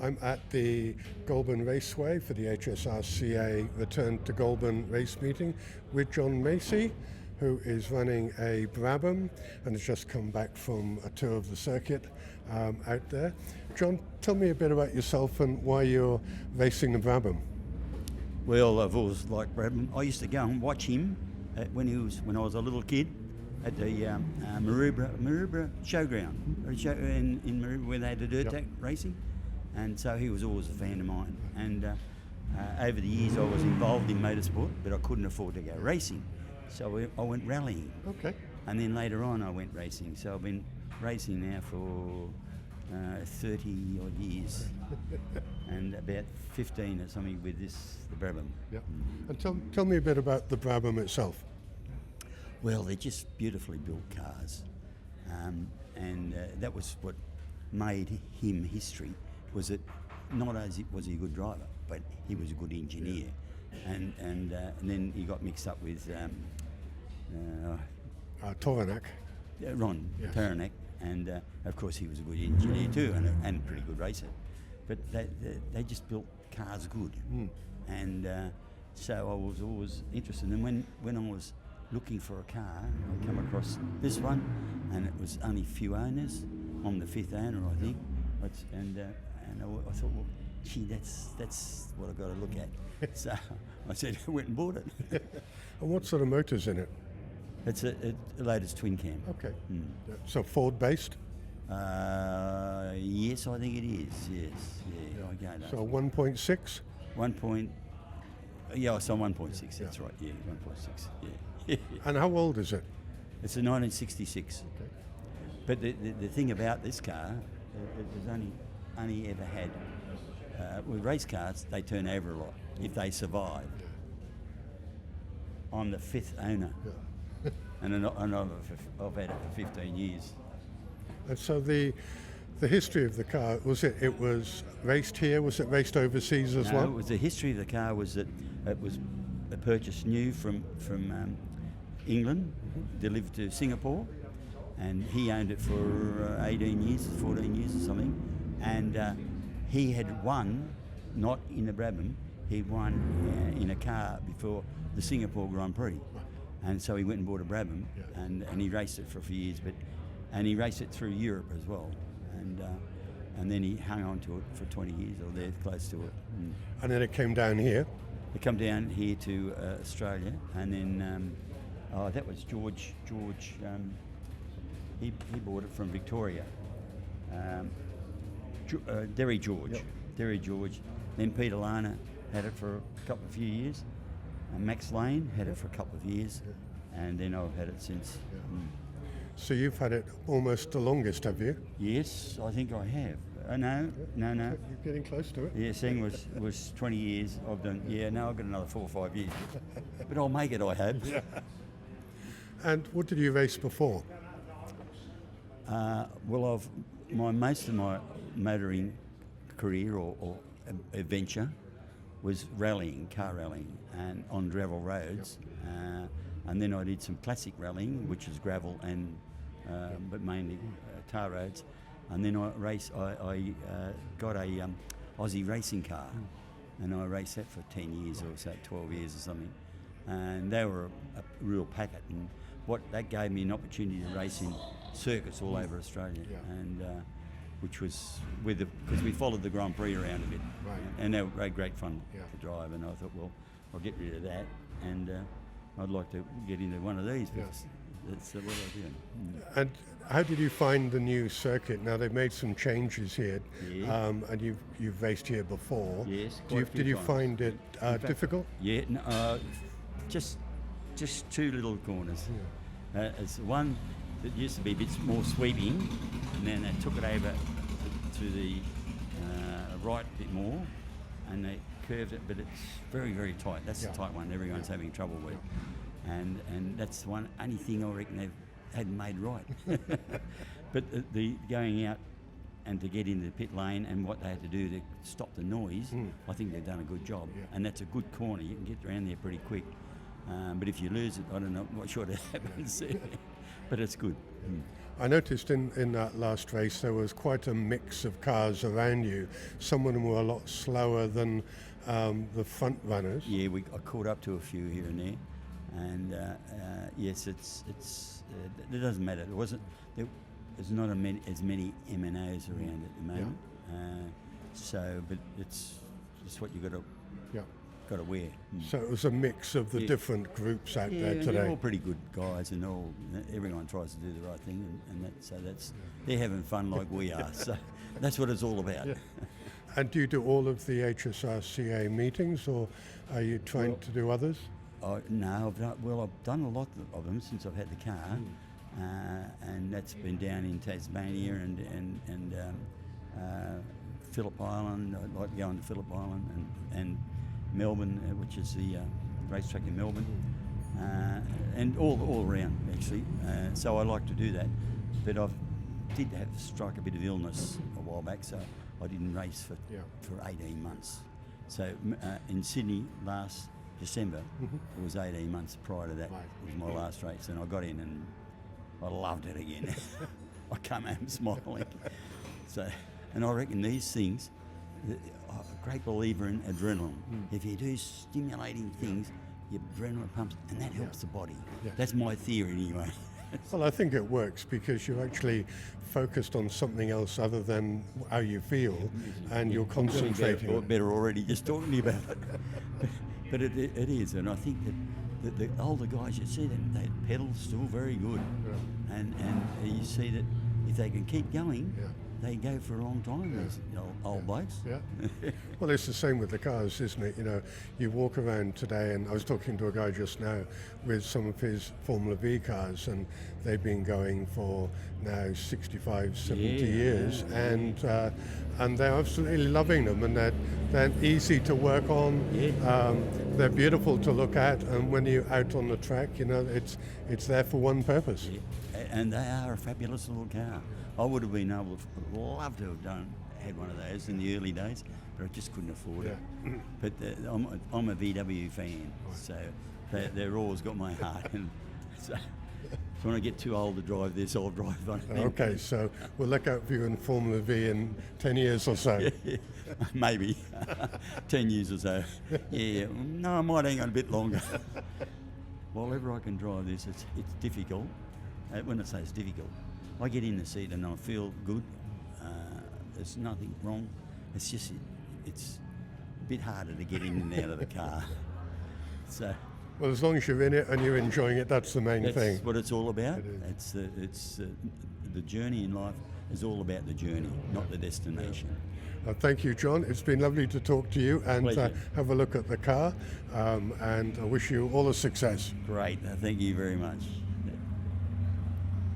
I'm at the Goulburn Raceway for the HSRCA Return to Goulburn race meeting with John Macey, who is running a Brabham and has just come back from a tour of the circuit out there. John, tell me a bit about yourself and why you're racing a Brabham. Well, I've always liked Brabham. I used to go and watch him when I was a little kid at the Maroubra showground in Maroubra, where they had the dirt track racing, and so he was always a fan of mine. And over the years, I was involved in motorsport, but I couldn't afford to go racing, so I went rallying. Okay. And then later on, I went racing. So I've been racing now for 30 odd years, and about 15 or something with the Brabham. Yeah. And tell me a bit about the Brabham itself. Well, they're just beautifully built cars, and that was what made him history. Was that not only was he a good driver, but he was a good engineer, and then he got mixed up with Toranak. Ron Yes. Toranak, and of course he was a good engineer too, and a pretty good racer. But they just built cars good, and so I was always interested. And when I was looking for a car, I come across this one, and it was only a few owners. I'm the fifth owner, I think, and I thought, well, gee, that's what I've got to look at. So I said, I went and bought it. And what sort of motor's in it? It's the latest twin cam. Okay. So Ford based? Yes, I think it is. Yes, yeah. I go So 1.6? 1. Yeah, so 1.6. That's right. Yeah, 1.6. Yeah. And how old is it? It's a 1966. Okay. But the thing about this car, it was only ever had with race cars, they turn over a lot if they survive. I'm the fifth owner, and I've had it for 15 years. And so the history of the car, was it was raced here? Was it raced overseas as well? No, the history of the car was that it was purchased new from England, delivered to Singapore, and he owned it for 18 years, 14 years or something, and he had won, not in the Brabham, he won in a car before the Singapore Grand Prix, and so he went and bought a Brabham, and he raced it for a few years, and he raced it through Europe as well, and then he hung on to it for 20 years or there, close to it. And then it came down here? It come down here to Australia, and then that was George. He bought it from Victoria. Derry George. Yep. Derry George. Then Peter Lana had it for a few years. And Max Lane had it for a couple of years, and then I've had it since. So you've had it almost the longest, have you? Yes, I think I have. No. You're getting close to it. Yeah, Seng was 20 years. I've done. Yeah, no, I've got another 4 or 5 years. But I'll make it, I hope. Yeah. And what did you race before? Well, most of my motoring career or adventure was rallying, car rallying, and on gravel roads. And then I did some classic rallying, which is gravel and but mainly tar roads. And then I got a Aussie racing car, and I raced that for 10 years or so, 12 years or something. And they were a real packet, and what that gave me an opportunity to race in circuits all over Australia, and which was because we followed the Grand Prix around a bit, and they were great fun to drive. And I thought, well, I'll get rid of that, and I'd like to get into one of these. Because that's what I do. And how did you find the new circuit? Now they've made some changes here, and you've raced here before. Yes. Did you find it difficult? Yeah, no, just two little corners. It's one that used to be a bit more sweeping, and then they took it over to the right a bit more, and they curved it, but it's very, very tight. That's the tight one everyone's having trouble with. And that's the only thing I reckon they hadn't made right. But the going out and to get into the pit lane and what they had to do to stop the noise, I think they've done a good job. And that's a good corner. You can get around there pretty quick. But if you lose it, I don't know, I'm not sure what happens. but it's good. I noticed in that last race there was quite a mix of cars around you. Some of them were a lot slower than the front runners. Yeah, I caught up to a few here and there, and yes, it doesn't matter. There's not as many M&Os around at the moment, but it's what you got to wear. So it was a mix of the different groups out there today. They're all pretty good guys, and everyone tries to do the right thing, they're having fun like we are. So that's what it's all about. Yeah. And do you do all of the HSRCA meetings, or are you trying to do others? No, I've done a lot of them since I've had the car, and that's been down in Tasmania and Phillip Island. I'd like going to Phillip Island and Melbourne, which is the racetrack in Melbourne, and all around actually. So I like to do that, but I did strike a bit of illness a while back, so I didn't race for 18 months. So in Sydney last December, it was 18 months prior to that. It was my last race, and I got in and I loved it again. I come home smiling. So, and I reckon these things, I'm a great believer in adrenaline. If you do stimulating things, your adrenaline pumps, and that helps the body. That's my theory anyway. Well, I think it works because you're actually focused on something else other than how you feel, and you're concentrating. Better already just talking to you about it. But it is, and I think that the older guys, you see them, they pedal still very good, and you see that if they can keep going, they go for a long time. These old blokes. Yeah. Well, it's the same with the cars, isn't it? You know, you walk around today, and I was talking to a guy just now with some of his Formula V cars, and they've been going for now 65, 70 years, and they're absolutely loving them, and they're easy to work on. They're beautiful to look at, and when you're out on the track, you know, it's there for one purpose. And they are a fabulous little car. I would have been loved to have had one of those in the early days, but I just couldn't afford it. But I'm a VW fan, so they're always got my heart. And so when I get too old to drive this, I'll drive one of them. Okay, so we'll look out for you in Formula V in 10 years or so. Maybe 10 years or so. Yeah, no, I might hang on a bit longer. While I can drive this, it's difficult. When I say it's difficult, I get in the seat and I feel good. There's nothing wrong. It's just it's a bit harder to get in and out of the car. So, well, as long as you're in it and you're enjoying it, that's the main thing. That's what it's all about. It's the journey in life is all about the journey, not the destination. Thank you, John. It's been lovely to talk to you and have a look at the car, and I wish you all the success. Great. Thank you very much.